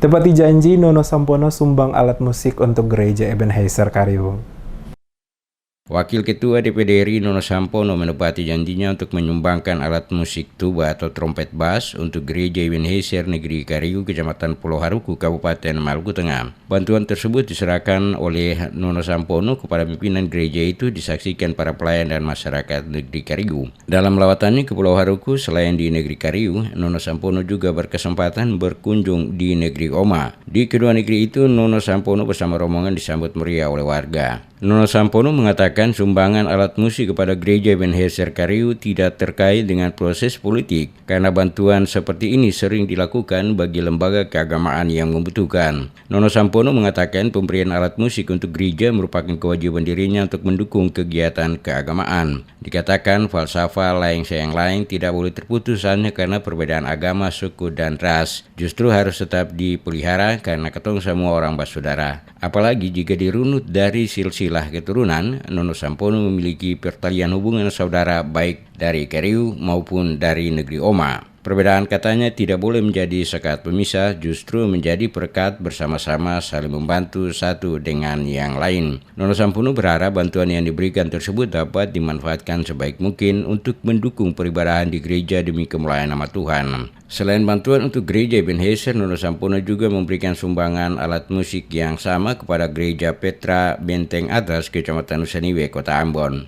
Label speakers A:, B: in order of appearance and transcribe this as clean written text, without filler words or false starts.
A: Tepati janji, Nono Sampono sumbang alat musik untuk gereja Ebenezer Kariung.
B: Wakil Ketua DPD RI Nono Sampono menepati janjinya untuk menyumbangkan alat musik tuba atau trompet bass untuk gereja Ebenezer Negeri Kariu, Kecamatan Pulau Haruku, Kabupaten Maluku Tengah. Bantuan tersebut diserahkan oleh Nono Sampono kepada pimpinan gereja itu, disaksikan para pelayan dan masyarakat Negeri Kariu. Dalam lawatannya ke Pulau Haruku, selain di Negeri Kariu, Nono Sampono juga berkesempatan berkunjung di Negeri Oma. Di kedua negeri itu, Nono Sampono bersama rombongan disambut meriah oleh warga. Nono Sampono mengatakan sumbangan alat musik kepada gereja Ebenezer Kariu tidak terkait dengan proses politik, karena bantuan seperti ini sering dilakukan bagi lembaga keagamaan yang membutuhkan. Nono Sampono mengatakan pemberian alat musik untuk gereja merupakan kewajiban dirinya untuk mendukung kegiatan keagamaan. Dikatakan falsafah lain sayang lain tidak boleh terputus hanya karena perbedaan agama, suku, dan ras. Justru harus tetap dipelihara karena ketong semua orang bersaudara. Apalagi jika dirunut dari silsilah keturunan, Nono Sampono memiliki pertalian hubungan saudara baik dari Kariu maupun dari negeri Oma. Perbedaan katanya tidak boleh menjadi sekat pemisah, justru menjadi perekat bersama-sama saling membantu satu dengan yang lain. Nono Sampono berharap bantuan yang diberikan tersebut dapat dimanfaatkan sebaik mungkin untuk mendukung peribadahan di gereja demi kemuliaan nama Tuhan. Selain bantuan untuk gereja Ebenezer, Nono Sampono juga memberikan sumbangan alat musik yang sama kepada gereja Petra Benteng Atas, Kecamatan Nusaniwe, Kota Ambon.